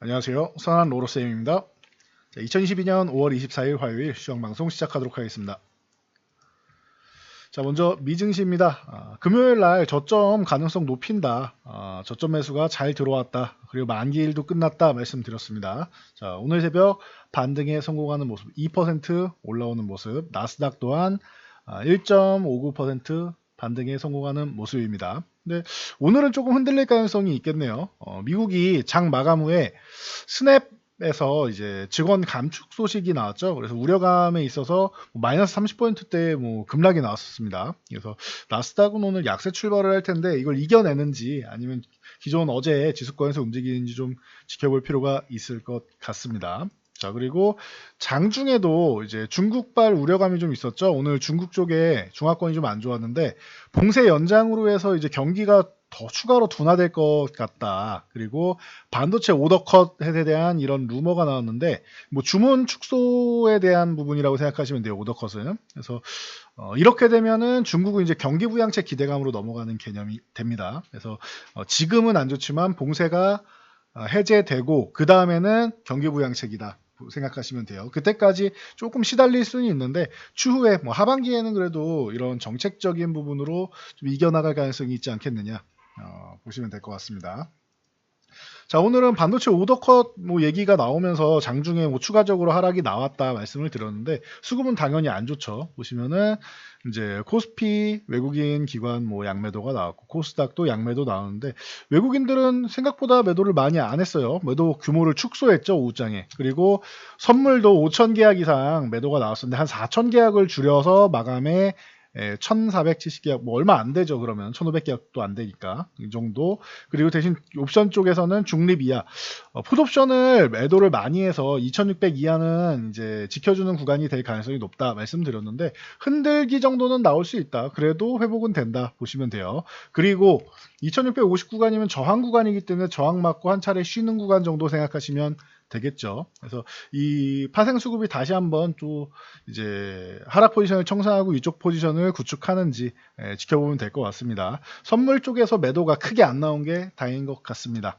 안녕하세요. 선한 로로쌤입니다. 2022년 5월 24일 화요일 시황방송 시작하도록 하겠습니다. 자, 먼저 미증시입니다. 금요일 날 저점 가능성 높인다. 저점 매수가 잘 들어왔다. 그리고 만기일도 끝났다 말씀드렸습니다. 자, 오늘 새벽 반등에 성공하는 모습, 2% 올라오는 모습, 나스닥 또한 1.59% 반등에 성공하는 모습입니다. 근데 오늘은 조금 흔들릴 가능성이 있겠네요. 미국이 장 마감 후에 스냅에서 이제 직원 감축 소식이 나왔죠. 그래서 우려감에 있어서 마이너스 30%대 급락이 나왔었습니다. 그래서 나스닥은 오늘 약세 출발을 할 텐데 이걸 이겨내는지 아니면 기존 어제 지수권에서 움직이는지 좀 지켜볼 필요가 있을 것 같습니다. 자, 그리고 장중에도 이제 중국발 우려감이 좀 있었죠. 오늘 중국 쪽에 중화권이 좀 안 좋았는데 봉쇄 연장으로 해서 이제 경기가 더 추가로 둔화될 것 같다. 그리고 반도체 오더컷에 대한 이런 루머가 나왔는데 주문 축소에 대한 부분이라고 생각하시면 돼요. 오더컷은. 그래서 이렇게 되면은 중국은 이제 경기 부양책 기대감으로 넘어가는 개념이 됩니다. 그래서 지금은 안 좋지만 봉쇄가 해제되고 그 다음에는 경기 부양책이다. 생각하시면 돼요. 그때까지 조금 시달릴 수는 있는데 추후에 하반기에는 그래도 이런 정책적인 부분으로 좀 이겨나갈 가능성이 있지 않겠느냐 보시면 될 것 같습니다. 자, 오늘은 반도체 오더컷 얘기가 나오면서 장중에 추가적으로 하락이 나왔다 말씀을 드렸는데 수급은 당연히 안 좋죠. 보시면은 이제 코스피 외국인 기관 양매도가 나왔고 코스닥도 양매도 나오는데 외국인들은 생각보다 매도를 많이 안 했어요. 매도 규모를 축소했죠, 오후장에. 그리고 선물도 5,000계약 이상 매도가 나왔었는데 한 4,000계약을 줄여서 마감에 1,470계약 얼마 안 되죠. 그러면 1,500계약도 안 되니까 이 정도. 그리고 대신 옵션 쪽에서는 중립 이하 풋옵션을 매도를 많이 해서 2,600 이하는 이제 지켜주는 구간이 될 가능성이 높다 말씀드렸는데 흔들기 정도는 나올 수 있다. 그래도 회복은 된다 보시면 돼요. 그리고 2,650 구간이면 저항 구간이기 때문에 저항 맞고 한 차례 쉬는 구간 정도 생각하시면 되겠죠. 그래서 이 파생 수급이 다시 한번 또 이제 하락 포지션을 청산하고 이쪽 포지션을 구축하는지 지켜보면 될 것 같습니다. 선물 쪽에서 매도가 크게 안 나온 게 다행인 것 같습니다.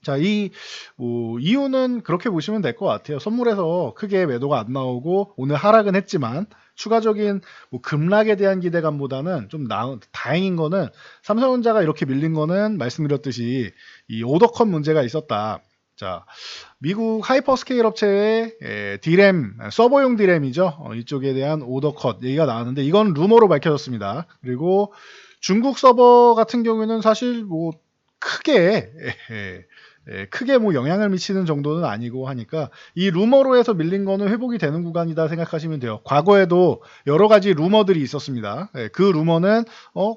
자, 이유는 그렇게 보시면 될 것 같아요. 선물에서 크게 매도가 안 나오고 오늘 하락은 했지만 추가적인 급락에 대한 기대감보다는 좀 다행인 거는 삼성전자가 이렇게 밀린 거는 말씀드렸듯이 이 오더컷 문제가 있었다. 자, 미국 하이퍼스케일 업체의 디램, 서버용 디램이죠. 이쪽에 대한 오더컷 얘기가 나왔는데 이건 루머로 밝혀졌습니다. 그리고 중국 서버 같은 경우에는 사실 크게 영향을 미치는 정도는 아니고 하니까 이 루머로 해서 밀린 거는 회복이 되는 구간이다 생각하시면 돼요. 과거에도 여러 가지 루머들이 있었습니다. 그 루머는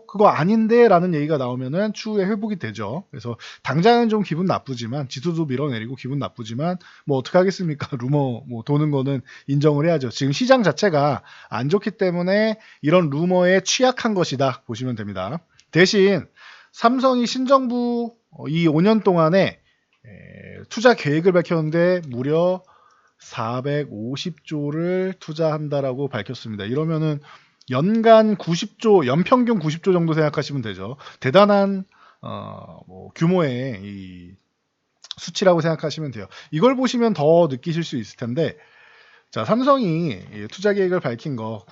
그거 아닌데 라는 얘기가 나오면은 추후에 회복이 되죠. 그래서 당장은 좀 기분 나쁘지만 지수도 밀어내리고 기분 나쁘지만 어떻게 하겠습니까? 루머 도는 거는 인정을 해야죠. 지금 시장 자체가 안 좋기 때문에 이런 루머에 취약한 것이다 보시면 됩니다. 대신 삼성이 신정부 이 5년 동안에 투자 계획을 밝혔는데 무려 450조를 투자한다라고 밝혔습니다. 이러면은 연간 90조, 연평균 90조 정도 생각하시면 되죠. 대단한 규모의 이 수치라고 생각하시면 돼요. 이걸 보시면 더 느끼실 수 있을 텐데 자, 삼성이 투자 계획을 밝힌 거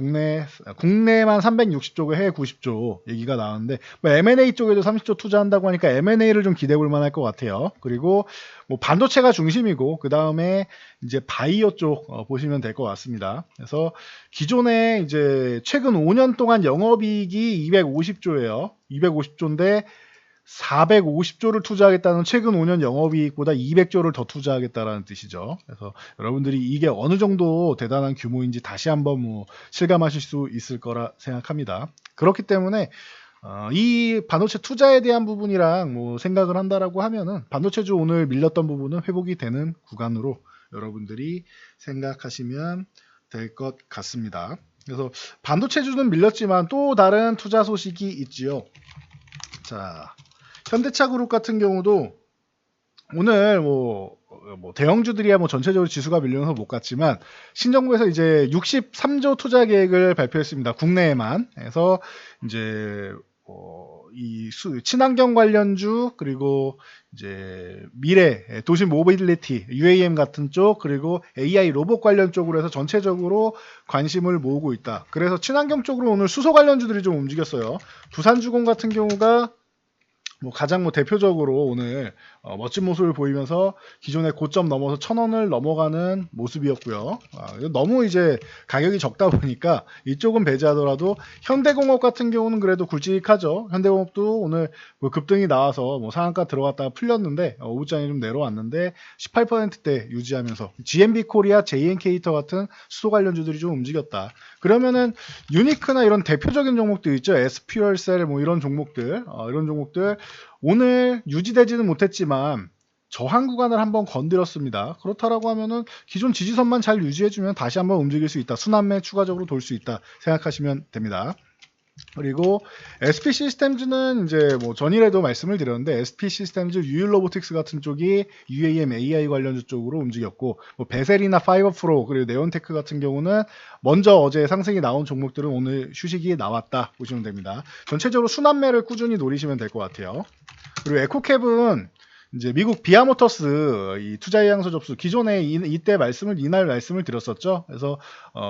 국내만 360조고 해외 90조 얘기가 나왔는데 M&A 쪽에도 30조 투자한다고 하니까 M&A를 좀 기대해 볼 만할 것 같아요. 그리고 반도체가 중심이고 그 다음에 이제 바이오 쪽 보시면 될 것 같습니다. 그래서 기존에 이제 최근 5년 동안 영업이익이 250조예요. 250조인데 450조를 투자하겠다는 최근 5년 영업이익보다 200조를 더 투자하겠다라는 뜻이죠. 그래서 여러분들이 이게 어느 정도 대단한 규모인지 다시 한번 실감하실 수 있을 거라 생각합니다. 그렇기 때문에 이 반도체 투자에 대한 부분이랑 생각을 한다라고 하면은 반도체주 오늘 밀렸던 부분은 회복이 되는 구간으로 여러분들이 생각하시면 될 것 같습니다. 그래서 반도체주는 밀렸지만 또 다른 투자 소식이 있지요. 자, 현대차 그룹 같은 경우도 오늘 대형주들이야 전체적으로 지수가 밀려서 못 갔지만 신정부에서 이제 63조 투자 계획을 발표했습니다. 국내에만. 그래서 이제 친환경 관련주, 그리고 이제 미래 도시 모빌리티 UAM 같은 쪽, 그리고 AI 로봇 관련 쪽으로 해서 전체적으로 관심을 모으고 있다. 그래서 친환경 쪽으로 오늘 수소 관련주들이 좀 움직였어요. 두산주공 같은 경우가 가장 대표적으로 오늘 멋진 모습을 보이면서 기존의 고점 넘어서 1,000원을 넘어가는 모습이었고요. 너무 이제 가격이 적다 보니까 이쪽은 배제하더라도 현대공업 같은 경우는 그래도 굵직하죠. 현대공업도 오늘 급등이 나와서 상한가 들어갔다가 풀렸는데 오후장에 좀 내려왔는데 18%대 유지하면서 GMB 코리아, JN케이터 같은 수소 관련주들이 좀 움직였다. 그러면은 유니크나 이런 대표적인 종목들 있죠. SPL셀 이런 종목들 오늘 유지되지는 못했지만 저항 구간을 한번 건드렸습니다. 그렇다라고 하면은 기존 지지선만 잘 유지해주면 다시 한번 움직일 수 있다. 순환매 추가적으로 돌 수 있다 생각하시면 됩니다. 그리고 SP 시스템즈는 이제 전일에도 말씀을 드렸는데 SP 시스템즈, 유일로보틱스 같은 쪽이 UAM, AI 관련주 쪽으로 움직였고 베셀이나 파이버 프로 그리고 네온테크 같은 경우는 먼저 어제 상승이 나온 종목들은 오늘 휴식이 나왔다 보시면 됩니다. 전체적으로 순환매를 꾸준히 노리시면 될 것 같아요. 그리고 에코캡은 이제 미국 비아모터스 이 투자 예약서 접수 기존에 이날 말씀을 드렸었죠. 그래서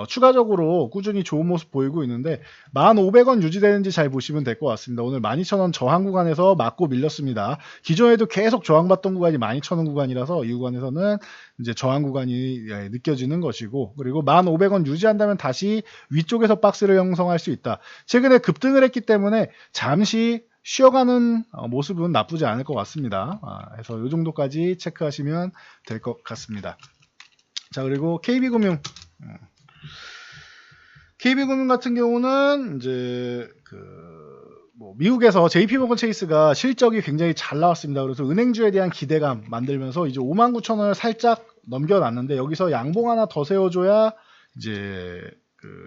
추가적으로 꾸준히 좋은 모습 보이고 있는데 1,500원 유지되는지 잘 보시면 될 것 같습니다. 오늘 12,000원 저항 구간에서 맞고 밀렸습니다. 기존에도 계속 저항받던 구간이 12,000원 구간이라서 이 구간에서는 이제 저항 구간이 느껴지는 것이고, 그리고 1,500원 유지한다면 다시 위쪽에서 박스를 형성할 수 있다. 최근에 급등을 했기 때문에 잠시 쉬어가는 모습은 나쁘지 않을 것 같습니다. 그래서 이 정도까지 체크하시면 될 것 같습니다. 자, 그리고 KB금융 같은 경우는 이제 미국에서 JP모건 체이스가 실적이 굉장히 잘 나왔습니다. 그래서 은행주에 대한 기대감 만들면서 이제 59,000원을 살짝 넘겨놨는데 여기서 양봉 하나 더 세워줘야 이제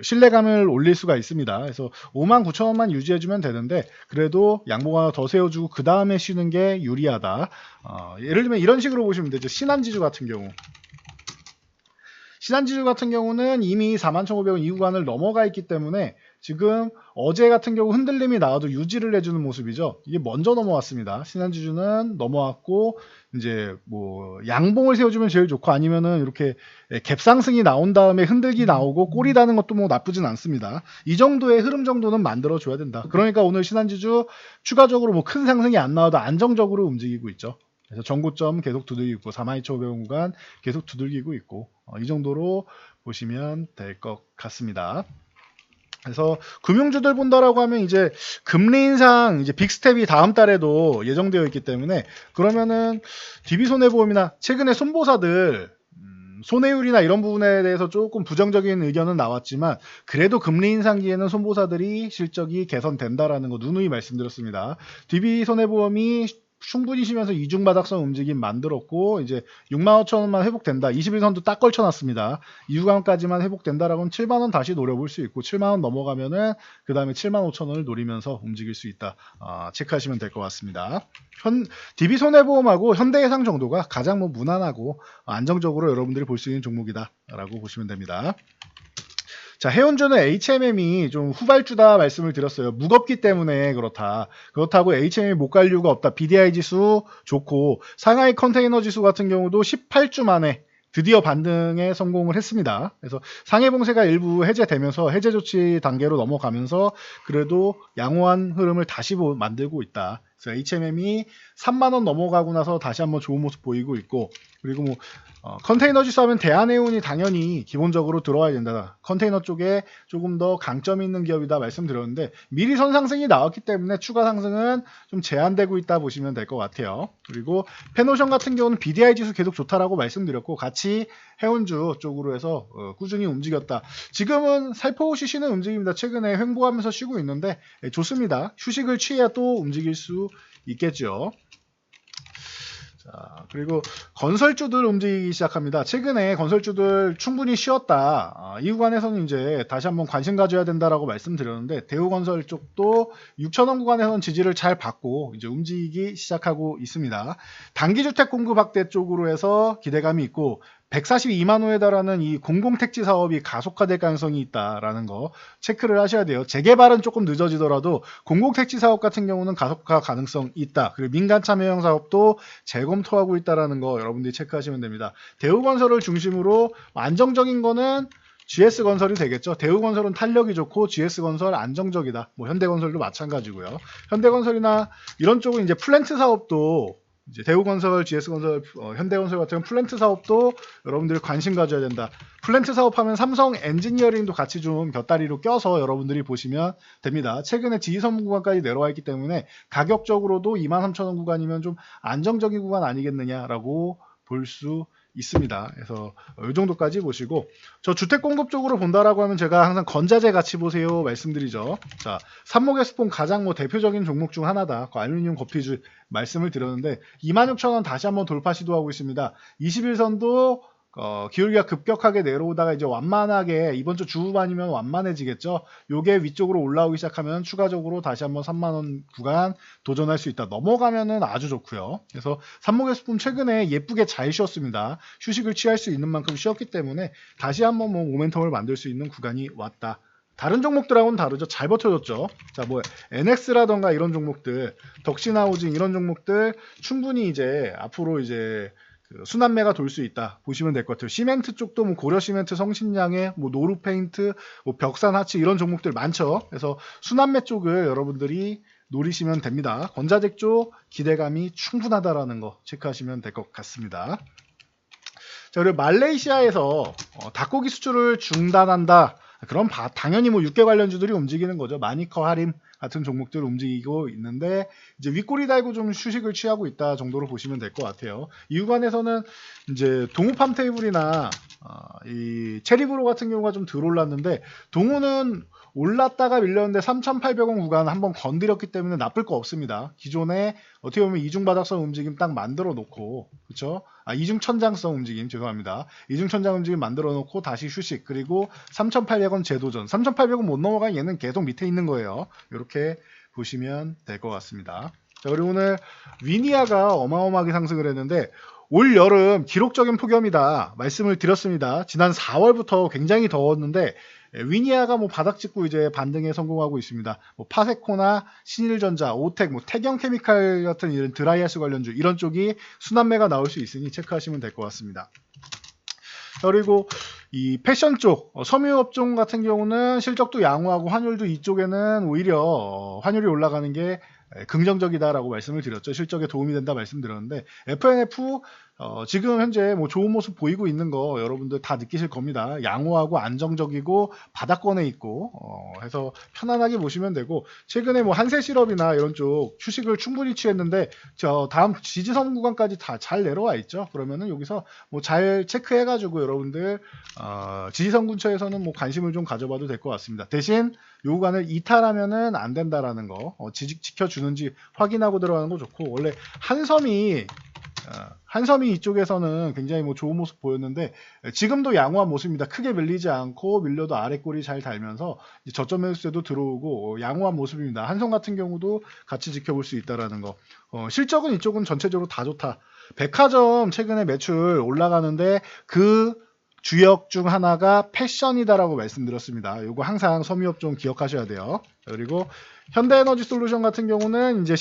신뢰감을 올릴 수가 있습니다. 그래서 59,000원만 유지해주면 되는데 되도 양봉 하나 더 세워주고 그 다음에 쉬는 게 유리하다. 예를 들면 이런 식으로 보시면 되죠. 신한지주 같은 경우는 이미 41,500원 이 구간을 넘어가 있기 때문에 지금 어제 같은 경우 흔들림이 나와도 유지를 해주는 모습이죠. 이게 먼저 넘어왔습니다. 신한지주는 넘어왔고 이제 양봉을 세워주면 제일 좋고, 아니면은 이렇게 갭상승이 나온 다음에 흔들기 나오고 꼬리 다는 것도 나쁘진 않습니다. 이 정도의 흐름 정도는 만들어줘야 된다. 그러니까 오늘 신한지주 추가적으로 큰 상승이 안 나와도 안정적으로 움직이고 있죠. 그래서 전고점 계속 두들기고 있고 42,500원 구간 계속 두들기고 있고 이 정도로 보시면 될 것 같습니다. 그래서 금융주들 본다라고 하면 이제 금리 인상 이제 빅스텝이 다음 달에도 예정되어 있기 때문에, 그러면은 DB손해보험이나 최근에 손보사들 손해율이나 이런 부분에 대해서 조금 부정적인 의견은 나왔지만 그래도 금리 인상기에는 손보사들이 실적이 개선된다라는 거 누누이 말씀드렸습니다. DB손해보험이 충분히 쉬면서 이중바닥성 움직임 만들었고 이제 65,000원만 회복된다. 21선도 딱 걸쳐놨습니다. 이 구간까지만 회복된다라고 하면 7만원 다시 노려볼 수 있고 7만원 넘어가면은 그 다음에 75,000원을 노리면서 움직일 수 있다. 체크하시면 될 것 같습니다. DB손해보험하고 현대해상 정도가 가장 무난하고 안정적으로 여러분들이 볼 수 있는 종목이다 라고 보시면 됩니다. 자, 해운주는 HMM이 좀 후발주다 말씀을 드렸어요. 무겁기 때문에 그렇다고 HMM이 못 갈 이유가 없다. BDI 지수 좋고 상하이 컨테이너 지수 같은 경우도 18주 만에 드디어 반등에 성공을 했습니다. 그래서 상해 봉쇄가 일부 해제되면서 해제 조치 단계로 넘어가면서 그래도 양호한 흐름을 다시 만들고 있다. 그래서 HMM이 3만원 넘어가고 나서 다시 한번 좋은 모습 보이고 있고, 그리고 컨테이너 지수 하면 대한해운이 당연히 기본적으로 들어와야 된다. 컨테이너 쪽에 조금 더 강점이 있는 기업이다 말씀드렸는데 미리 선상승이 나왔기 때문에 추가 상승은 좀 제한되고 있다 보시면 될 것 같아요. 그리고 페노션 같은 경우는 BDI 지수 계속 좋다라고 말씀드렸고 같이 해운주 쪽으로 해서 꾸준히 움직였다. 지금은 살포시 쉬는 움직임입니다. 최근에 횡보하면서 쉬고 있는데 좋습니다. 휴식을 취해야 또 움직일 수 있겠죠. 자, 그리고 건설주들 움직이기 시작합니다. 최근에 건설주들 충분히 쉬었다. 이 구간에서는 이제 다시 한번 관심 가져야 된다라고 말씀드렸는데 대우건설 쪽도 6,000원 구간에서는 지지를 잘 받고 이제 움직이기 시작하고 있습니다. 단기주택 공급 확대 쪽으로 해서 기대감이 있고 142만 호에 달하는 이 공공택지 사업이 가속화될 가능성이 있다라는 거 체크를 하셔야 돼요. 재개발은 조금 늦어지더라도 공공택지 사업 같은 경우는 가속화 가능성 있다. 그리고 민간 참여형 사업도 재검토하고 있다라는 거 여러분들이 체크하시면 됩니다. 대우건설을 중심으로 안정적인 거는 GS건설이 되겠죠. 대우건설은 탄력이 좋고 GS건설 안정적이다. 뭐 현대건설도 마찬가지고요. 현대건설이나 이런 쪽은 이제 플랜트 사업도 이제 대우건설, GS건설, 현대건설 같은 플랜트 사업도 여러분들이 관심 가져야 된다. 플랜트 사업하면 삼성 엔지니어링도 같이 좀 곁다리로 껴서 여러분들이 보시면 됩니다. 최근에 지지선 구간까지 내려와 있기 때문에 가격적으로도 23,000원 구간이면 좀 안정적인 구간 아니겠느냐라고 볼 수 있습니다. 그래서 이 정도까지 보시고, 저 주택 공급 쪽으로 본다라고 하면 제가 항상 건자재 같이 보세요 말씀드리죠. 자, 삽목에스폰 가장 뭐 대표적인 종목 중 하나다. 그 알루미늄 거피주 말씀을 드렸는데 26,000원 다시 한번 돌파 시도하고 있습니다. 21선도 기울기가 급격하게 내려오다가 이제 완만하게 이번 주 주후반이면 완만해지겠죠. 요게 위쪽으로 올라오기 시작하면 추가적으로 다시 한번 3만원 구간 도전할 수 있다. 넘어가면은 아주 좋고요. 그래서 삽목에스폰 최근에 예쁘게 잘 쉬었습니다. 휴식을 취할 수 있는 만큼 쉬었기 때문에 다시 한번 뭐 모멘텀을 만들 수 있는 구간이 왔다. 다른 종목들하고는 다르죠. 잘 버텨줬죠. 자, 뭐 NX라던가 이런 종목들, 덕신하우징 이런 종목들 충분히 이제 앞으로 이제 순환매가 돌 수 있다 보시면 될 것 같아요. 시멘트 쪽도 뭐 고려시멘트, 성신양해, 뭐 노루페인트, 뭐 벽산하치 이런 종목들 많죠. 그래서 순환매 쪽을 여러분들이 노리시면 됩니다. 건자재 쪽 기대감이 충분하다라는 거 체크하시면 될 것 같습니다. 자, 그리고 말레이시아에서 닭고기 수출을 중단한다. 그럼 당연히 뭐 육계 관련주들이 움직이는 거죠. 마니커 하림 같은 종목들 움직이고 있는데 이제 윗꼬리 달고 좀 휴식을 취하고 있다 정도로 보시면 될 것 같아요. 이 구간에서는 이제 동우 팜테이블이나 이 체리브로 같은 경우가 좀 덜 올랐는데 동우는 올랐다가 밀렸는데 3,800원 구간 한번 건드렸기 때문에 나쁠 거 없습니다. 기존에 어떻게 보면 이중바닥성 움직임 딱 만들어 놓고, 그렇죠? 이중천장성 움직임, 죄송합니다. 이중천장 움직임 만들어 놓고 다시 휴식, 그리고 3,800원 재도전. 3,800원 못 넘어가면 얘는 계속 밑에 있는 거예요. 이렇게 보시면 될 것 같습니다. 자, 그리고 오늘 위니아가 어마어마하게 상승을 했는데 올 여름 기록적인 폭염이다 말씀을 드렸습니다. 지난 4월부터 굉장히 더웠는데 위니아가 뭐 바닥 찍고 이제 반등에 성공하고 있습니다. 뭐 파세코나 신일전자, 오텍, 뭐 태경케미칼 같은 이런 드라이아스 관련주 이런 쪽이 순환매가 나올 수 있으니 체크하시면 될 것 같습니다. 그리고 이 패션 쪽, 섬유업종 같은 경우는 실적도 양호하고 환율도 이쪽에는 오히려 환율이 올라가는 게 긍정적이다라고 말씀을 드렸죠. 실적에 도움이 된다 말씀드렸는데 FNF 지금 현재 뭐 좋은 모습 보이고 있는 거 여러분들 다 느끼실 겁니다. 양호하고 안정적이고 바닥권에 있고 해서 편안하게 보시면 되고, 최근에 뭐 한세실업이나 이런 쪽 휴식을 충분히 취했는데 저 다음 지지선 구간까지 다 잘 내려와 있죠. 그러면은 여기서 뭐 잘 체크해가지고 여러분들 지지선 근처에서는 뭐 관심을 좀 가져봐도 될 것 같습니다. 대신 요 구간을 이탈하면은 안 된다라는 거 지켜주는지 확인하고 들어가는 거 좋고, 원래 한섬이 이쪽에서는 굉장히 뭐 좋은 모습 보였는데 지금도 양호한 모습입니다. 크게 밀리지 않고 밀려도 아래 꼬리 잘 달면서 저점 매수세도 들어오고 양호한 모습입니다. 한섬 같은 경우도 같이 지켜볼 수 있다라는 거. 실적은 이쪽은 전체적으로 다 좋다. 백화점 최근에 매출 올라가는데 그 주역 중 하나가 패션이다라고 말씀드렸습니다. 이거 항상 섬유업종 기억하셔야 돼요. 그리고 현대에너지솔루션 같은 경우는 이제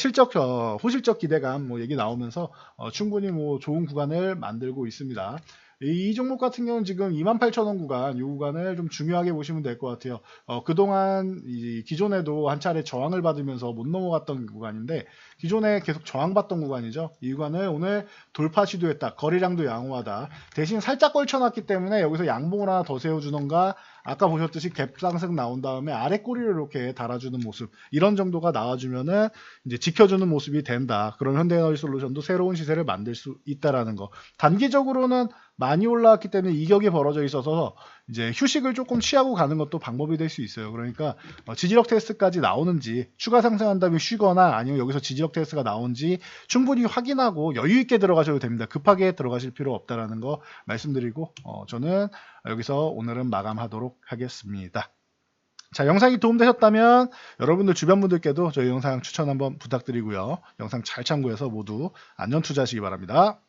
호실적 기대감 뭐 얘기 나오면서 충분히 뭐 좋은 구간을 만들고 있습니다. 이 종목 같은 경우는 지금 28,000원 구간, 이 구간을 좀 중요하게 보시면 될 것 같아요. 그동안 기존에도 한 차례 저항을 받으면서 못 넘어갔던 구간인데 기존에 계속 저항받던 구간이죠. 이 구간을 오늘 돌파 시도했다. 거래량도 양호하다. 대신 살짝 걸쳐놨기 때문에 여기서 양봉을 하나 더 세워주던가 아까 보셨듯이 갭 상승 나온 다음에 아래 꼬리를 이렇게 달아주는 모습, 이런 정도가 나와주면은 이제 지켜주는 모습이 된다. 그런 현대에너지솔루션도 새로운 시세를 만들 수 있다라는 거. 단기적으로는 많이 올라왔기 때문에 이격이 벌어져 있어서 이제 휴식을 조금 취하고 가는 것도 방법이 될 수 있어요. 그러니까 지지력 테스트까지 나오는지, 추가 상승한 다음에 쉬거나 아니면 여기서 지지력 테스트가 나온지 충분히 확인하고 여유 있게 들어가셔도 됩니다. 급하게 들어가실 필요 없다라는 거 말씀드리고 저는 여기서 오늘은 마감하도록 하겠습니다. 자, 영상이 도움되셨다면 여러분들 주변 분들께도 저희 영상 추천 한번 부탁드리고요. 영상 잘 참고해서 모두 안전 투자하시기 바랍니다.